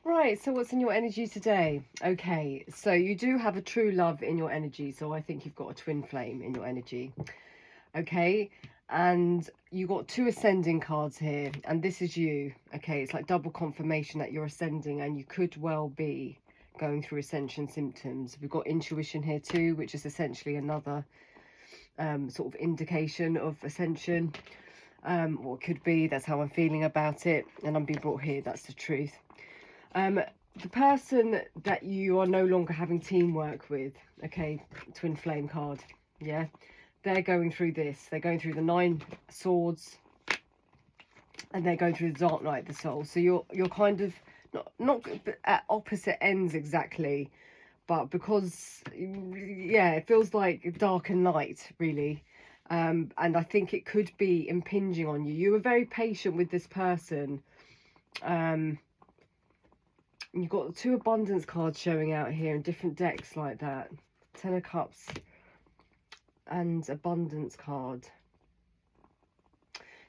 Right, so what's in your energy today? Okay, so you do have a true love in your energy, so I think you've got a twin flame in your energy. Okay, and you got two ascending cards here, and this is you. Okay, it's like double confirmation that you're ascending, and you could well be going through ascension symptoms. We've got intuition here too, which is essentially another sort of indication of ascension, or it could be. That's how I'm feeling about it, and I'm being brought here. That's the truth. The person that you are no longer having teamwork with, okay, twin flame card, yeah, they're going through this. They're going through the 9 swords, and they're going through the dark night of the soul. So you're kind of not at opposite ends exactly, but because, yeah, it feels like dark and light, really. And I think it could be impinging on you. You were very patient with this person. You've got 2 abundance cards showing out here in different decks like that. 10 of Cups and abundance card.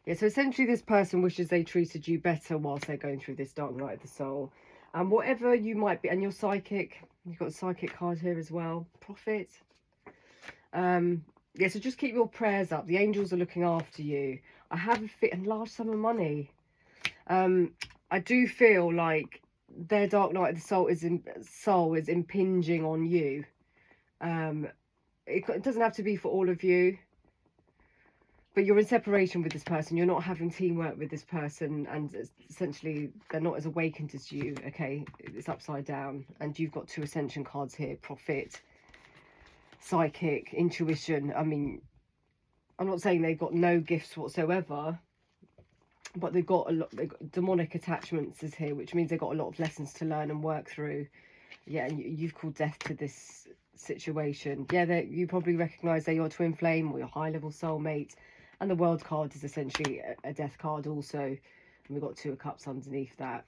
Yeah, so essentially this person wishes they treated you better whilst they're going through this dark night of the soul. And whatever you might be, and you're psychic. You've got a psychic card here as well. Prophet. Yeah, so just keep your prayers up. The angels are looking after you. I have a fit and large sum of money. I do feel like their dark night of the soul is impinging on you. It doesn't have to be for all of you, but you're in separation with this person. You're not having teamwork with this person, and essentially they're not as awakened as you. Okay, it's upside down, and you've got 2 ascension cards here: prophet, psychic, intuition. I mean, I'm not saying they've got no gifts whatsoever, but they've got a lot. They've got demonic attachments is here, which means they've got a lot of lessons to learn and work through. Yeah, and you've called death to this situation. Yeah, you probably recognize they're your twin flame or your high level soulmate, and the world card is essentially a death card also, and we've got 2 of Cups underneath that.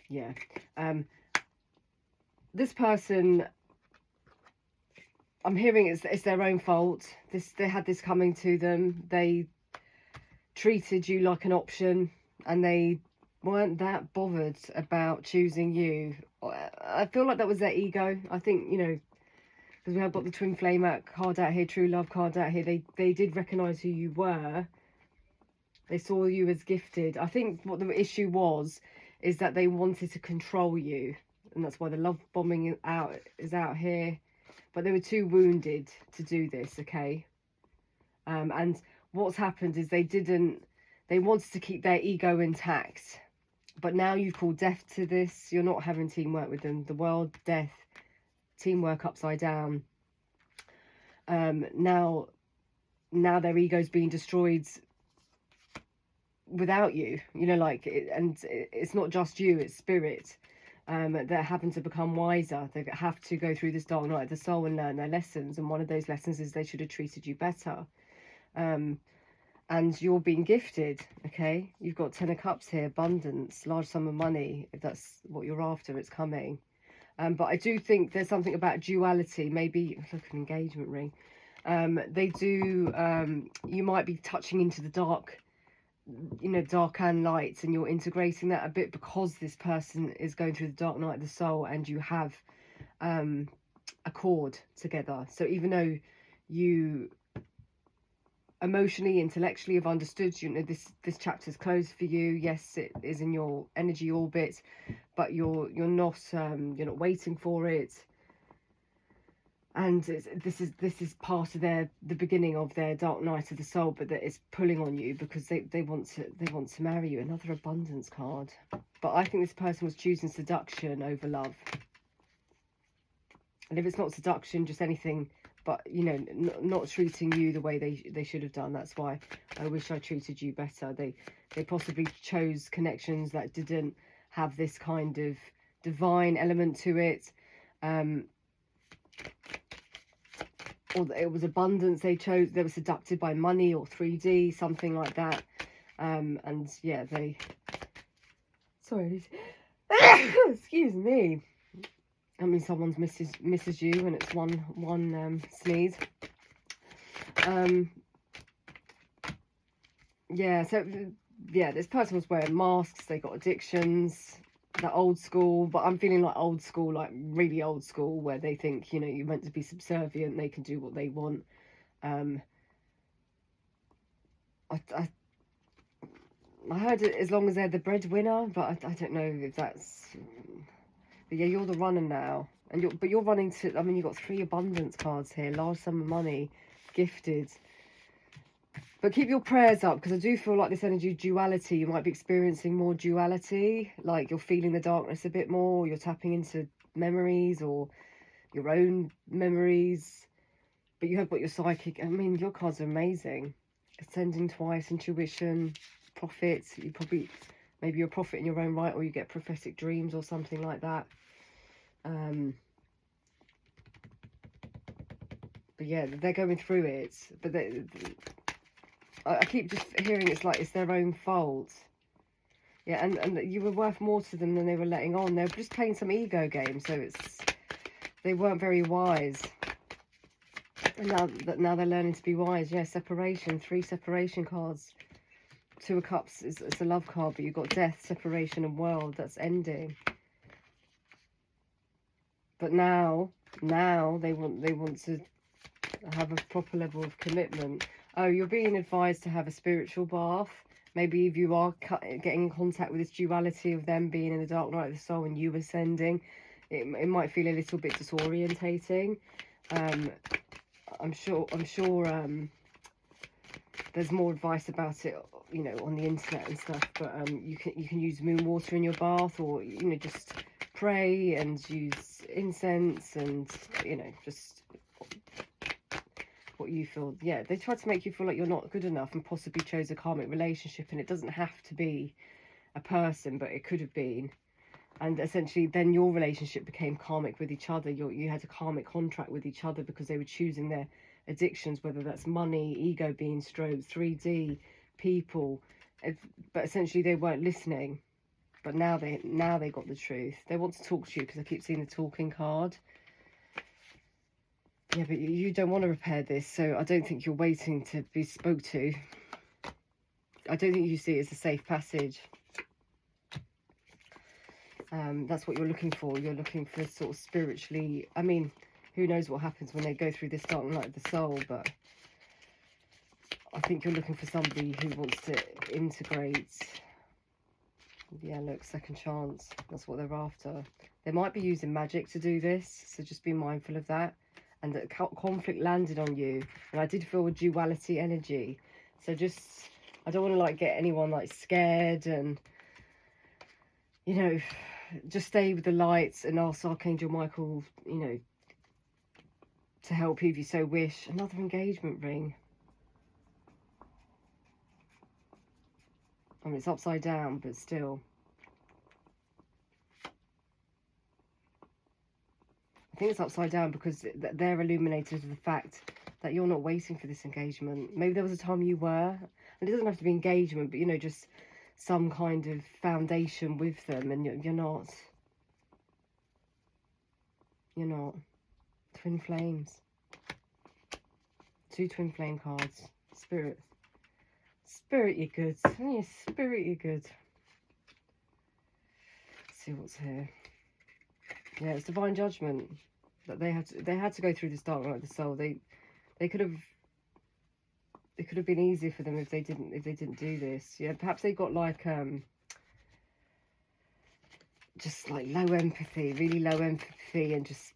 Yeah, this person, I'm hearing it's their own fault. They had this coming to them. They treated you like an option, and they weren't that bothered about choosing you. I feel like that was their ego. I think, you know, because we have got the twin flame card out here, true love card out here. They did recognise who you were. They saw you as gifted. I think what the issue was is that they wanted to control you, and that's why the love bombing is out here. But they were too wounded to do this. Okay, and what's happened is they wanted to keep their ego intact, but now you've called death to this. You're not having teamwork with them. The world, death, teamwork upside down. Now their ego's being destroyed without you, you know, like it's not just you, it's spirit. They're having to become wiser. They have to go through this dark night of the soul and learn their lessons, and one of those lessons is they should have treated you better. And you're being gifted. Okay, you've got 10 of Cups here, abundance, large sum of money. If that's what you're after, it's coming. But I do think there's something about duality. Maybe look, an engagement ring. They do, you might be touching into the dark, you know, dark and light, and you're integrating that a bit because this person is going through the dark night of the soul, and you have a cord together. So even though you emotionally, intellectually have understood, you know, this chapter's closed for you, yes, it is in your energy orbit, but you're not waiting for it. And this is part of the beginning of their dark night of the soul, but that is pulling on you because they want to marry you. Another abundance card. But I think this person was choosing seduction over love. And if it's not seduction, just anything, but you know, not treating you the way they should have done. That's why I wish I treated you better. They possibly chose connections that didn't have this kind of divine element to it. Or it was abundance they chose. They were seducted by money or 3D, something like that. And yeah, sorry, excuse me. I mean, someone's misses you, and it's one sneeze. Yeah, so yeah, this person was wearing masks. They got addictions. that old school, but I'm feeling like old school, like really old school, where they think, you know, you're meant to be subservient, they can do what they want. I heard it as long as they're the breadwinner, but I don't know if that's. But yeah, you're the runner now, and you're running to. I mean, you've got 3 abundance cards here, large sum of money, gifted. But keep your prayers up, because I do feel like this energy duality, you might be experiencing more duality, like you're feeling the darkness a bit more, you're tapping into memories or your own memories. But you have got your psychic. I mean, your cards are amazing. Ascending twice, intuition, prophets. You probably, maybe you're a prophet in your own right, or you get prophetic dreams or something like that. But yeah, they're going through it. But I keep just hearing it's like it's their own fault. Yeah, and you were worth more to them than they were letting on. They were just playing some ego game, so they weren't very wise. And now they're learning to be wise. Yeah, separation, 3 separation cards. 2 of Cups is a love card, but you've got death, separation, and world. That's ending. But now they want to have a proper level of commitment. Oh, you're being advised to have a spiritual bath. Maybe if you are getting in contact with this duality of them being in the dark night of the soul and you ascending, it might feel a little bit disorientating. I'm sure there's more advice about it, you know, on the internet and stuff. But you can use moon water in your bath, or you know, just pray and use incense, and you know, just what you feel. Yeah, they try to make you feel like you're not good enough and possibly chose a karmic relationship, and it doesn't have to be a person, but it could have been. And essentially then your relationship became karmic with each other. You had a karmic contract with each other because they were choosing their addictions, whether that's money, ego being stroked, 3D, people. But essentially they weren't listening. But now they got the truth. They want to talk to you, because I keep seeing the talking card. Yeah, but you don't want to repair this, so I don't think you're waiting to be spoke to. I don't think you see it as a safe passage. That's what you're looking for. You're looking for sort of spiritually. I mean, who knows what happens when they go through this dark night of the soul, but I think you're looking for somebody who wants to integrate. Yeah, look, second chance. That's what they're after. They might be using magic to do this, so just be mindful of that. And that conflict landed on you, and I did feel a duality energy. So just, I don't want to like get anyone like scared, and you know, just stay with the lights and ask Archangel Michael, you know, to help you if you so wish. Another engagement ring. I mean, it's upside down, but still. I think it's upside down because they're illuminated to the fact that you're not waiting for this engagement. Maybe there was a time you were. And it doesn't have to be engagement, but, you know, just some kind of foundation with them, and you're not. You're not. Twin flames. 2 twin flame cards. Spirit. Spirit, you're good. Yeah, spirit, you're good. Let's see what's here. Yeah, it's divine judgment that they had to go through this dark night of the soul. They could have. It could have been easier for them if they didn't do this. Yeah, perhaps they got like just like low empathy, really low empathy, and just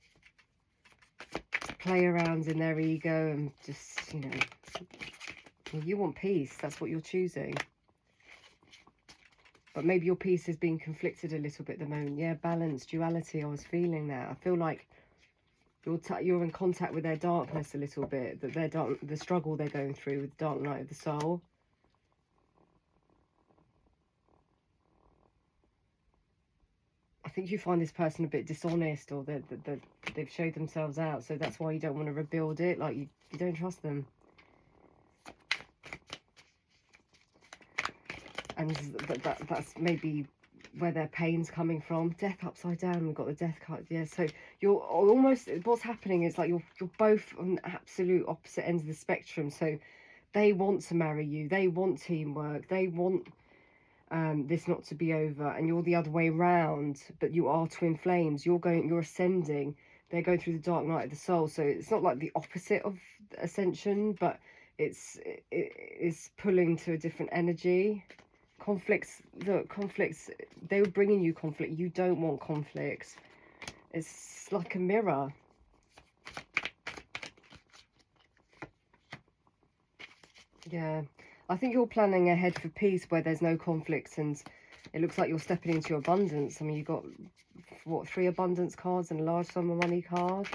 play around in their ego, and just, you know, you want peace. That's what you're choosing. But maybe your peace is being conflicted a little bit at the moment. Yeah, balance, duality. I was feeling that. I feel like you're in contact with their darkness a little bit, that the struggle they're going through with the dark night of the soul. I think you find this person a bit dishonest, or they've showed themselves out, so that's why you don't want to rebuild it. Like you don't trust them. And that's maybe where their pain's coming from. Death upside down, we've got the death card. Yeah, so you're almost, what's happening is like you're both on absolute opposite ends of the spectrum. So they want to marry you, they want teamwork, they want this not to be over, and you're the other way round, but you are twin flames. You're ascending. They're going through the dark night of the soul. So it's not like the opposite of ascension, but it's pulling to a different energy. Conflicts, look, conflicts, they were bringing you conflict. You don't want conflicts. It's like a mirror. Yeah, I think you're planning ahead for peace where there's no conflicts, and it looks like you're stepping into your abundance. I mean, you've got, what, 3 abundance cards and a large sum of money card.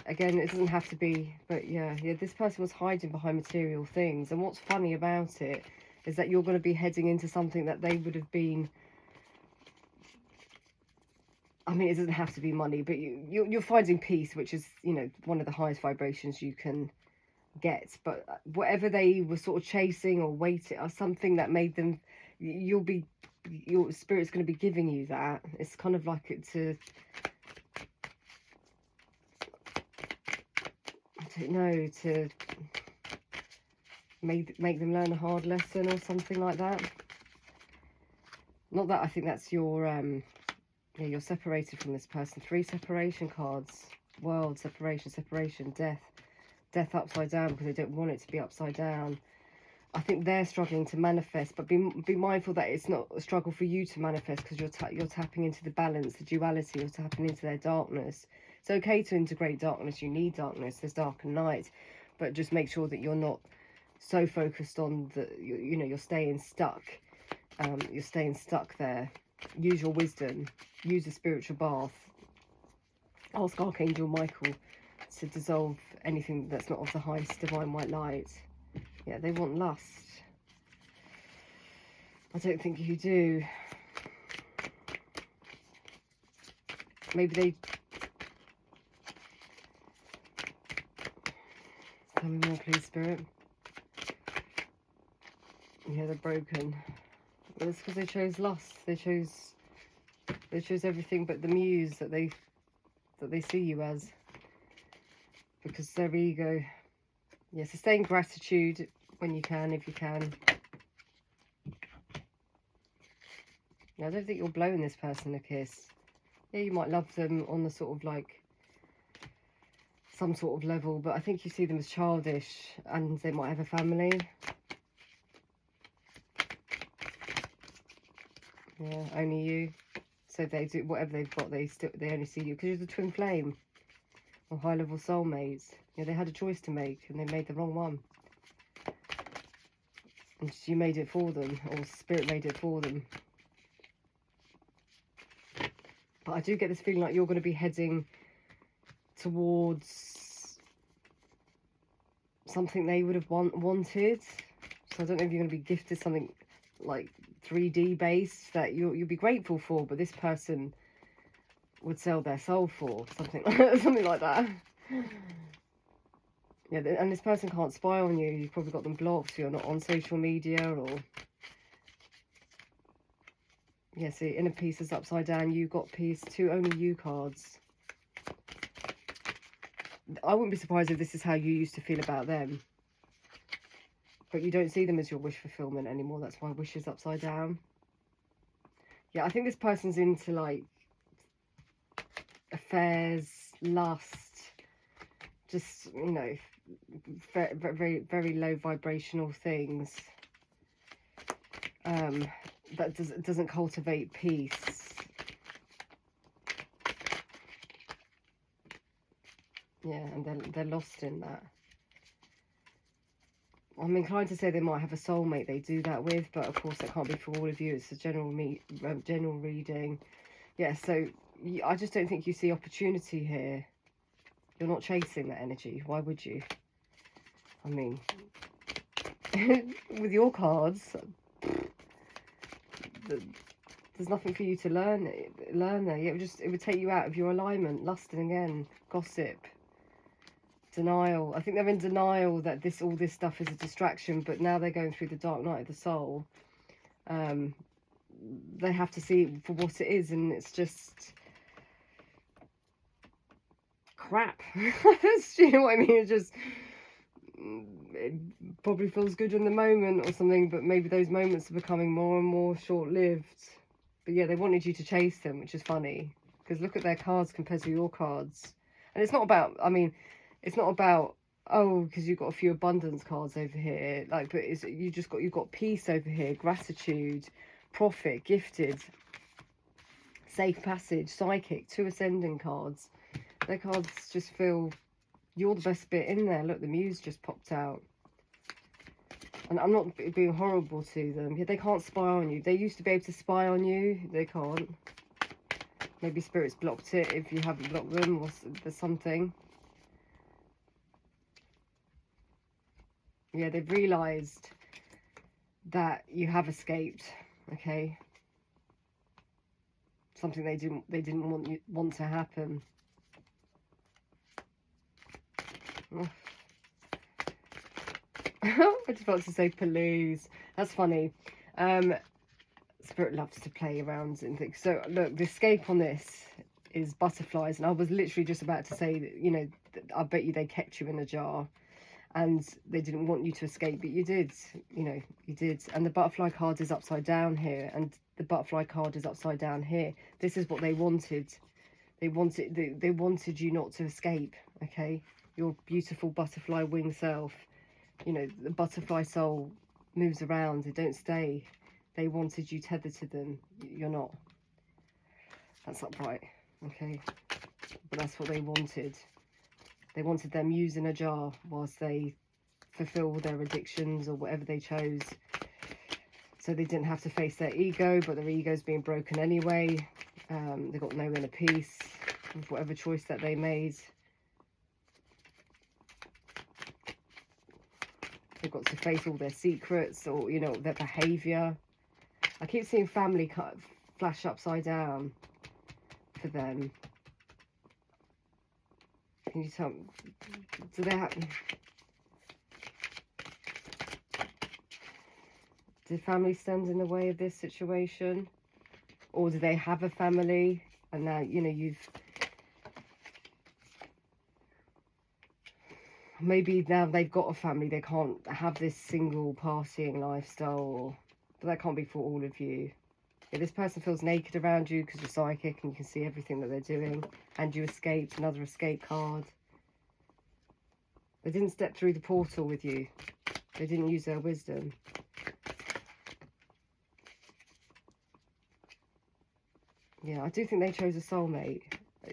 Again, it doesn't have to be, but yeah, this person was hiding behind material things. And what's funny about it is that you're going to be heading into something that they would have been, I mean, it doesn't have to be money, but you're finding peace, which is, you know, one of the highest vibrations you can get. But whatever they were sort of chasing or waiting, or something that made them, your spirit's going to be giving you that. It's kind of like I don't know, to make them learn a hard lesson or something like that. Not that I think that's your yeah, you're separated from this person. 3 separation cards. World, separation, death upside down, because they don't want it to be upside down. I think they're struggling to manifest, but be mindful that it's not a struggle for you to manifest, because you're tapping into the balance, the duality. You're tapping into their darkness. It's okay to integrate darkness. You need darkness. There's dark and light, but just make sure that you're not so focused on the, you know, you're staying stuck. You're staying stuck there. Use your wisdom. Use a spiritual bath. Ask Archangel Michael to dissolve anything that's not of the highest divine white light. Yeah, they want lust. I don't think you do. Maybe they... Tell me more, please, Spirit. Yeah, they're broken. Well, it's because they chose lust. They chose everything but the muse that they see you as. Because their ego. Yeah, sustain gratitude when you can, if you can. Yeah, I don't think you're blowing this person a kiss. Yeah, you might love them on the sort of like some sort of level, but I think you see them as childish, and they might have a family. Yeah, only you. So they do whatever they've got. They only see you because you're the twin flame or high level soulmates. Yeah, they had a choice to make and they made the wrong one. And you made it for them, or spirit made it for them. But I do get this feeling like you're going to be heading towards something they would have wanted. So I don't know if you're going to be gifted something like 3D based that you'll be grateful for, but this person would sell their soul for something like that. Yeah, and this person can't spy on you. You've probably got them blocked. You're not on social media, or yeah. See, inner peace is upside down. You got peace. 2 only you cards. I wouldn't be surprised if this is how you used to feel about them. But you don't see them as your wish fulfillment anymore. That's why wish is upside down. Yeah, I think this person's into like affairs, lust, just, you know, very, very, very low vibrational things. That doesn't cultivate peace. Yeah, and they're lost in that. I'm inclined to say they might have a soulmate they do that with, but of course that can't be for all of you. It's a general reading. Yeah, so I just don't think you see opportunity here. You're not chasing that energy. Why would you? I mean, with your cards, there's nothing for you to learn there. It would take you out of your alignment. Lusting again, gossip. Denial. I think they're in denial that all this stuff is a distraction, but now they're going through the dark night of the soul. They have to see it for what it is, and it's just crap. You know what I mean? It's just, it probably feels good in the moment or something, but maybe those moments are becoming more and more short-lived. But yeah, they wanted you to chase them, which is funny, because look at their cards compared to your cards. And it's not about, I mean, it's not about, oh, because you've got a few abundance cards over here, like, but it's, you've got peace over here, gratitude, profit, gifted, safe passage, psychic, 2 ascending cards. Their cards just feel you're the best bit in there. Look, the muse just popped out. And I'm not being horrible to them. Yeah, they can't spy on you. They used to be able to spy on you. They can't. Maybe Spirit's blocked it if you haven't blocked them, or there's something. Yeah, they've realised that you have escaped. Okay. Something they didn't want to happen. Oh. I just about to say please. That's funny. Spirit loves to play around and things. So look, the escape on this is butterflies, and I was literally just about to say that, you know, I bet you they kept you in a jar and they didn't want you to escape, but you did. You know, you did. And the butterfly card is upside down here, and the butterfly card is upside down here. This is what they wanted. They wanted you not to escape. Okay, your beautiful butterfly wing self. You know, the butterfly soul moves around. They don't stay. They wanted you tethered to them. You're not. That's upright. Okay. But that's what they wanted. They wanted their muse in a jar whilst they fulfill their addictions or whatever they chose. So they didn't have to face their ego, but their ego's being broken anyway. They got no inner peace with whatever choice that they made. They've got to face all their secrets, or, you know, their behaviour. I keep seeing family flash upside down for them. Can you tell me, do they have... Did family stand in the way of this situation? Or do they have a family? And now, you know, you've... Maybe now they've got a family, they can't have this single partying lifestyle. But that can't be for all of you. Yeah, this person feels naked around you because you're psychic and you can see everything that they're doing. And you escaped, another escape card. They didn't step through the portal with you. They didn't use their wisdom. Yeah, I do think they chose a soulmate.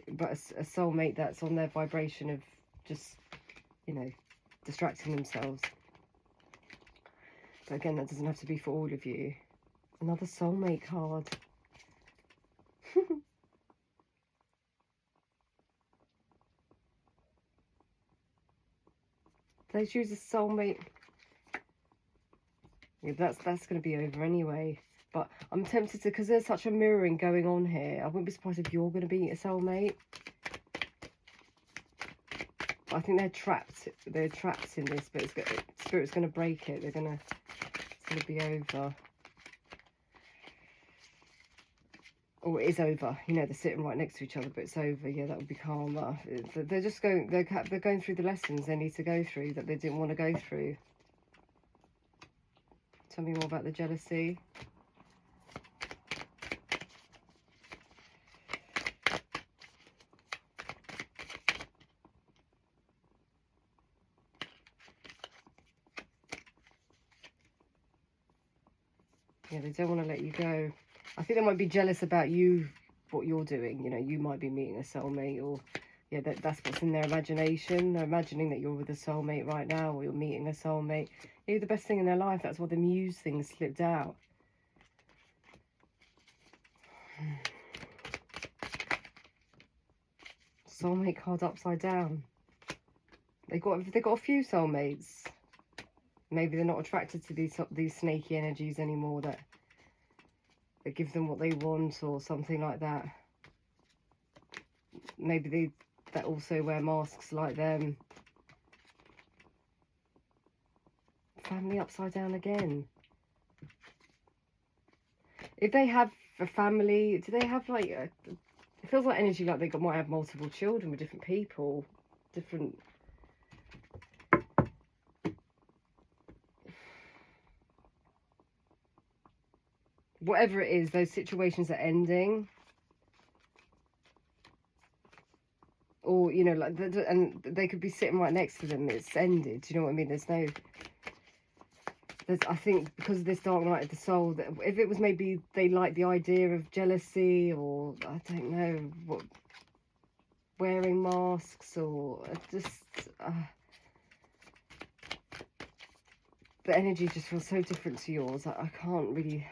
But a soulmate that's on their vibration of just, you know, distracting themselves. But again, that doesn't have to be for all of you. Another soulmate card. They choose a soulmate. Yeah, that's going to be over anyway. But I'm tempted to, because there's such a mirroring going on here, I wouldn't be surprised if you're going to be a soulmate. But I think they're trapped. They're trapped in this, but Spirit's going to break it. It's going to be over. Or it is over. You know, they're sitting right next to each other, but it's over. Yeah, that would be karma. They're just going. They're going through the lessons they need to go through that they didn't want to go through. Tell me more about the jealousy. Yeah, they don't want to let you go. I think they might be jealous about you, what you're doing. You know, you might be meeting a soulmate, or yeah, that's what's in their imagination. They're imagining that you're with a soulmate right now, or you're meeting a soulmate. You're the best thing in their life. That's why the muse thing slipped out. Soulmate card upside down. They got a few soulmates. Maybe they're not attracted to these snaky energies anymore that give them what they want or something like that. Maybe they also wear masks like them. Family upside down again. If they have a family, do they have like it feels like energy like they might have multiple children with different people, different. whatever it is, those situations are ending. Or, you know, like, and they could be sitting right next to them. It's ended. Do you know what I mean? There's no... I think because of this dark night of the soul, that if it was maybe they like the idea of jealousy, or I don't know, what, wearing masks, or just the energy just feels so different to yours. I can't really...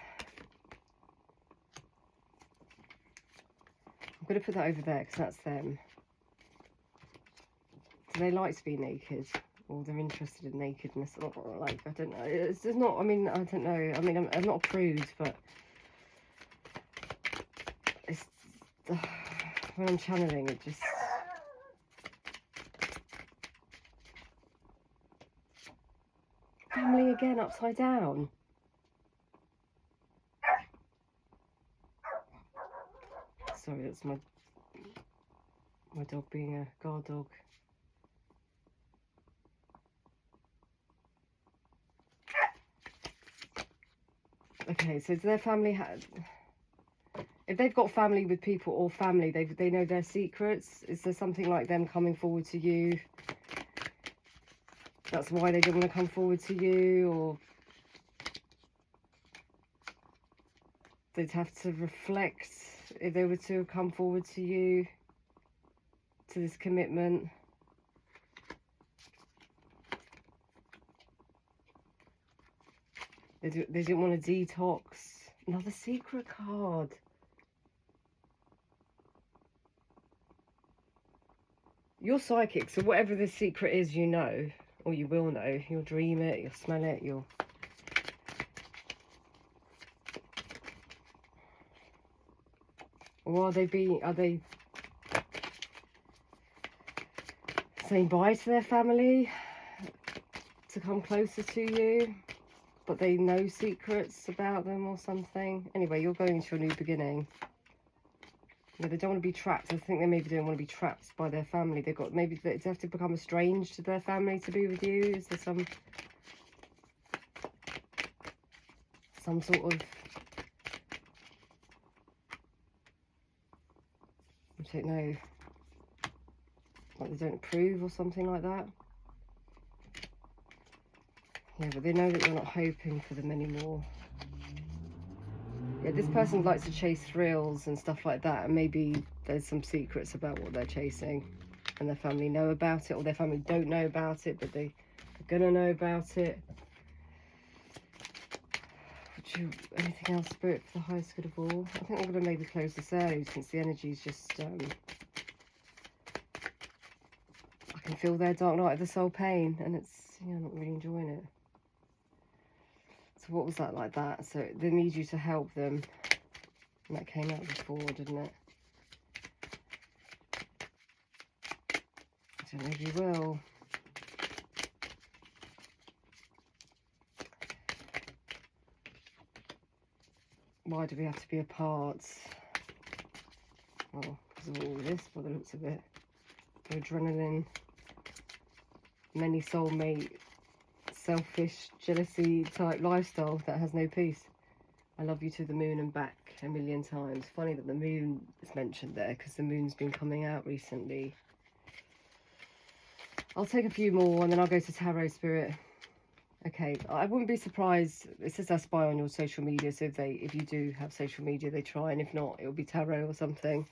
I'm going to put that over there because that's them. Do they like to be naked? Or they're interested in nakedness? Or, like, I don't know. It's just not, I mean, I don't know. I mean, I'm not a prude, but it's... when I'm channeling, it just... Family again, upside down. Sorry, that's my dog being a guard dog. Okay, so their family if they've got family with people or family, they know their secrets. Is there something like them coming forward to you? That's why they don't want to come forward to you, or they'd have to reflect if they were to come forward to you, to this commitment. They didn't want to detox. Another secret card. You're psychic, so whatever the secret is, you know, or you will know. You'll dream it, you'll smell it, you'll... Or are they saying bye to their family to come closer to you, but they know secrets about them or something? Anyway, you're going into a new beginning. Yeah, they don't want to be trapped. I think they maybe don't want to be trapped by their family. They've got, maybe they have to become estranged to their family to be with you. Is there some sort of... I don't know, like they don't approve or something like that. Yeah, but they know that you're not hoping for them anymore. Yeah, this person likes to chase thrills and stuff like that, and maybe there's some secrets about what they're chasing, and their family know about it, or their family don't know about it, but they're gonna know about it. Anything else, Spirit, for the highest good of all? I think I'm going to maybe close this early, since the energy's just... I can feel their dark night of the soul pain, and it's... yeah, I'm not really enjoying it. So what was that like that? So they need you to help them. And that came out before, didn't it? I don't know if you will. Why do we have to be apart? Well, because of all this, by the looks of it. The adrenaline, many soulmate, selfish, jealousy type lifestyle that has no peace. I love you to the moon and back a million times. Funny that the moon is mentioned there, because the moon's been coming out recently. I'll take a few more and then I'll go to Tarot, Spirit. Okay, I wouldn't be surprised. It says I spy on your social media, so if you do have social media, they try, and if not, it'll be tarot or something.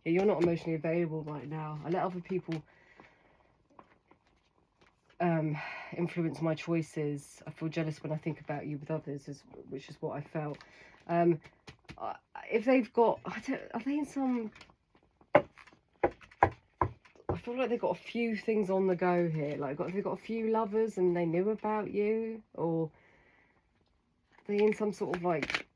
Yeah, you're not emotionally available right now. I let other people influence my choices. I feel jealous when I think about you with others, which is what I felt. If they've got, are they in some... I feel like they've got a few things on the go here. Like, they've got a few lovers and they knew about you, or are they in some sort of like...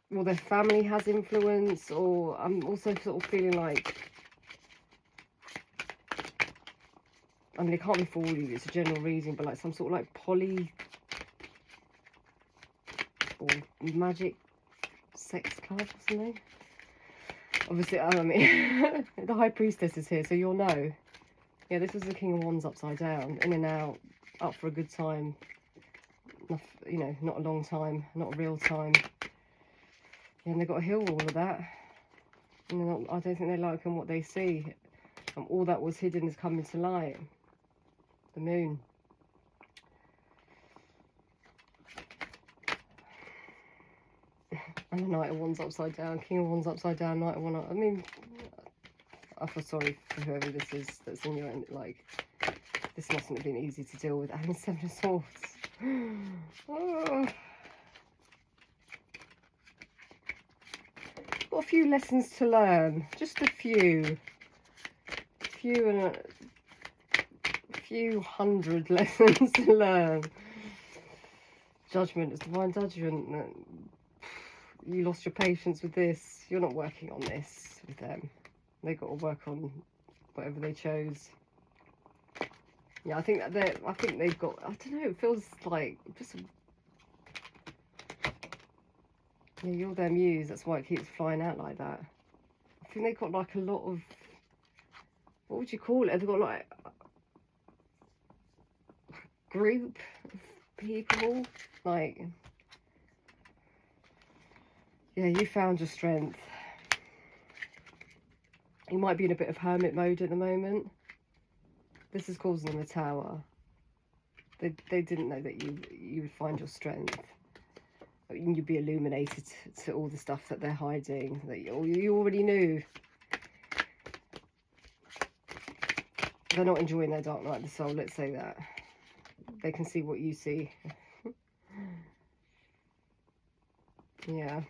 well, their family has influence, or I'm also sort of feeling like... I mean, it can't be for all of you, it's a general reading, but like some sort of like poly or magic sex club or something. Obviously, I mean, the High Priestess is here, so you'll know. Yeah, this is the King of Wands upside down, in and out, up for a good time. you know, not a long time, not a real time. Yeah, and they've got to heal all of that. And not, I don't think they like what they see. And all that was hidden is coming to light. The moon. And the Knight of Wands upside down, King of Wands upside down, Knight of Wands. I mean, I feel sorry for whoever this is that's in your end. Like, this mustn't have been easy to deal with. And the Seven of Swords. Oh. Got a few lessons to learn. Just a few. A few hundred lessons to learn. Judgment is divine judgment. You lost your patience with this. You're not working on this with them. They got to work on whatever they chose. Yeah, I think that they've got. I don't know. It feels like just. Yeah, you're their muse. That's why it keeps flying out like that. I think they've got like a lot of. What would you call it? They've got like a group of people. Like. Yeah, you found your strength. You might be in a bit of hermit mode at the moment. This is causing them a tower. They didn't know that you would find your strength. You'd be illuminated to all the stuff that they're hiding. That you already knew. They're not enjoying their dark night of the soul, let's say that. They can see what you see. Yeah.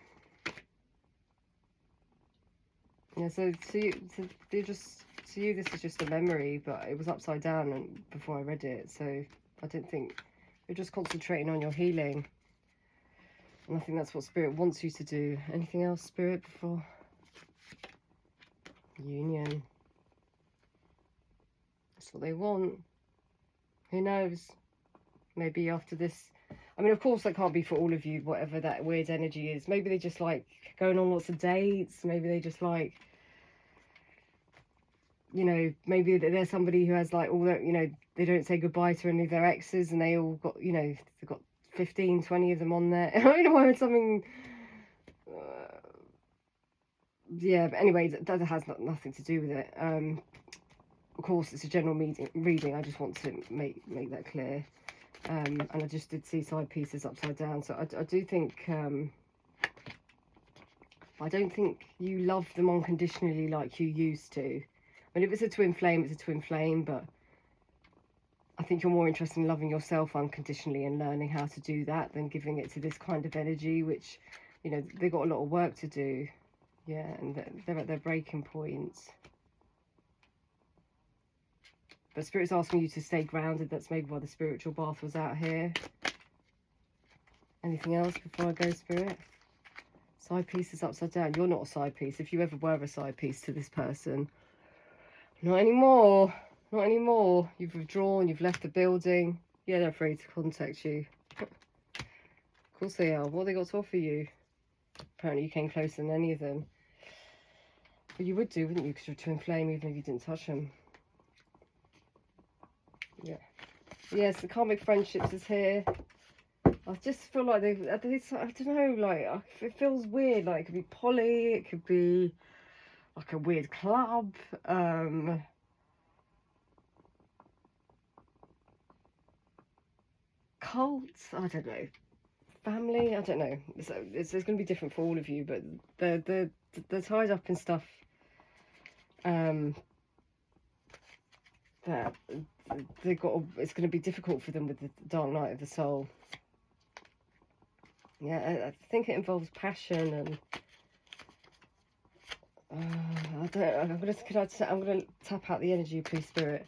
Yeah, so to you this is just a memory, but it was upside down and before I read it, so I don't think you're just concentrating on your healing. And I think that's what Spirit wants you to do. Anything else, Spirit, before union? That's what they want. Who knows? Maybe after this. I mean, of course, that can't be for all of you, whatever that weird energy is. Maybe they just like going on lots of dates. Maybe they just like, you know, maybe they're somebody who has like all their, you know, they don't say goodbye to any of their exes and they all got, you know, they've got 15, 20 of them on there. I know I heard something. Yeah, but anyway, that has nothing to do with it. Of course, it's a general reading. I just want to make that clear. And I just did see side pieces upside down. So I do think, I don't think you love them unconditionally like you used to. I mean, if it's a twin flame, it's a twin flame, but I think you're more interested in loving yourself unconditionally and learning how to do that than giving it to this kind of energy, which, you know, they've got a lot of work to do. Yeah, and they're at their breaking points. But Spirit's asking you to stay grounded. That's maybe why the spiritual bath was out here. Anything else before I go, Spirit? Side piece is upside down. You're not a side piece. If you ever were a side piece to this person. Not anymore. Not anymore. You've withdrawn. You've left the building. Yeah, they're afraid to contact you. Of course they are. What have they got to offer you? Apparently you came closer than any of them. But you would do, wouldn't you? Because you're a twin flame, even if you didn't touch them. Yeah. Yes, the karmic friendships is here. I just feel like I don't know, like, it feels weird. Like, it could be poly, it could be like a weird club. Cults, I don't know. Family, I don't know. It's going to be different for all of you, but they're tied up in stuff. That they've got. It's going to be difficult for them with the dark night of the soul. Yeah, I think it involves passion and. I don't. I'm gonna tap out the energy, please, Spirit.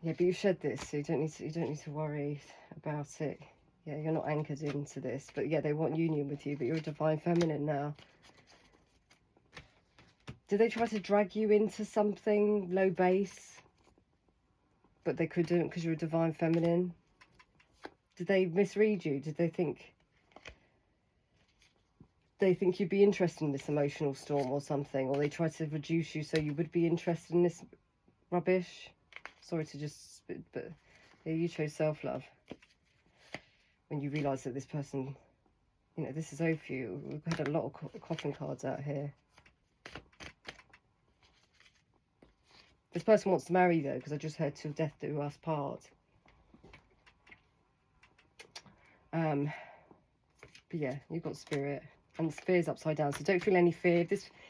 Yeah, but you shed this, so you don't need to worry about it. Yeah, you're not anchored into this, but yeah, they want union with you, but you're a divine feminine now. Did they try to drag you into something low base, but they couldn't because you're a divine feminine? Did they misread you? Did they think you'd be interested in this emotional storm or something, or they tried to reduce you so you would be interested in this rubbish? Sorry to just spit, but yeah, you chose self-love. when you realise that this person, you know, this is over for you. We've had a lot of coffin cards out here. This person wants to marry though, because I just heard till death do us part. But yeah, you've got spirit, and fear's upside down, so don't feel any fear.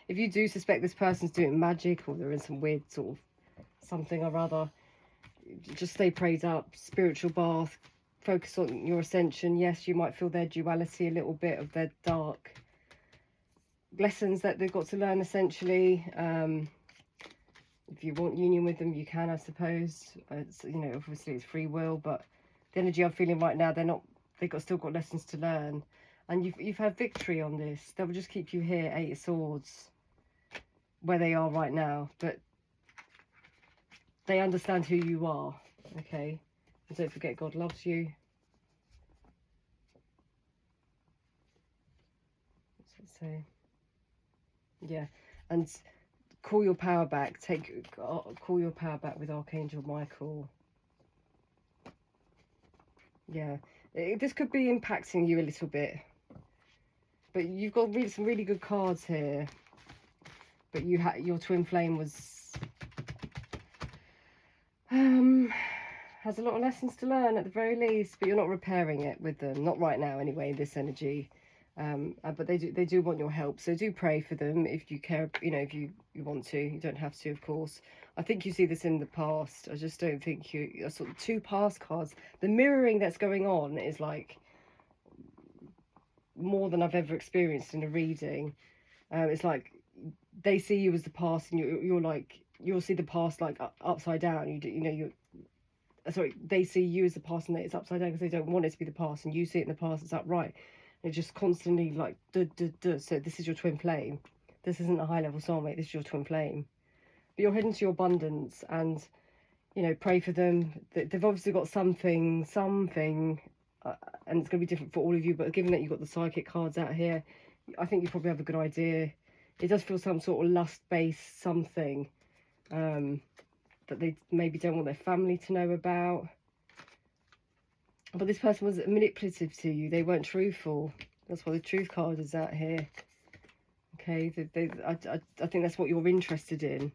If you do suspect this person's doing magic, or they're in some weird sort of something or other, just stay prayed up, spiritual bath, focus on your ascension. Yes, you might feel their duality a little bit, of their dark lessons that they've got to learn, essentially. If you want union with them, you can, I suppose. It's, you know, obviously it's free will, but the energy I'm feeling right now, still got lessons to learn. And you've had victory on this. That will just keep you here, 8 of Swords, where they are right now. But they understand who you are, okay? And don't forget, God loves you. What's it say? Yeah, and call your power back. Call your power back with Archangel Michael. Yeah, this could be impacting you a little bit, but you've got some really good cards here. But your twin flame has a lot of lessons to learn at the very least, but you're not repairing it with them, not right now anyway, this energy. But they do want your help, so do pray for them if you care, you know, if you want to. You don't have to, of course. I think you see this in the past. I just don't think you sort of 2 past cards. The mirroring that's going on is like more than I've ever experienced in a reading. It's like they see you as the past, and you'll see the past like upside down. They see you as the past, and it's upside down because they don't want it to be the past, and you see it in the past, it's upright. It's just constantly like duh, duh, duh. So this is your twin flame. This isn't a high level soulmate. This is your twin flame. But you're heading to your abundance, and you know, pray for them. They've obviously got something, and it's going to be different for all of you. But given that you've got the psychic cards out here, I think you probably have a good idea. It does feel some sort of lust-based something that they maybe don't want their family to know about. But this person was manipulative to you. They weren't truthful. That's why the truth card is out here. Okay, I think that's what you're interested in,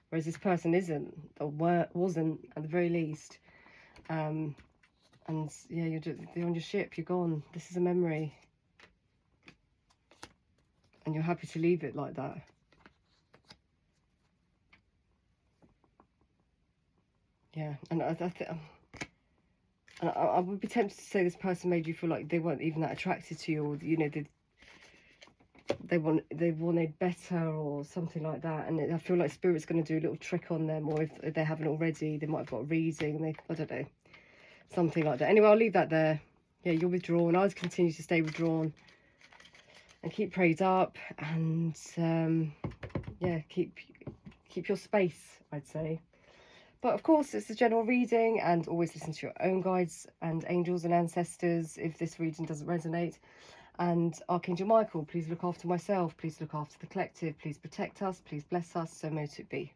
whereas this person isn't, or wasn't at the very least. And yeah, you're on your ship. You're gone. This is a memory, and you're happy to leave it like that. Yeah, and I would be tempted to say this person made you feel like they weren't even that attracted to you, or you know, they wanted better or something like that. And I feel like Spirit's going to do a little trick on them, or if they haven't already, they might have got a reading. I don't know, something like that. Anyway, I'll leave that there. Yeah, you're withdrawn. I'll continue to stay withdrawn and keep prayed up, and yeah, keep your space, I'd say. But of course, it's a general reading, and always listen to your own guides and angels and ancestors if this reading doesn't resonate. And Archangel Michael, please look after myself, please look after the collective, please protect us, please bless us, so mote it be.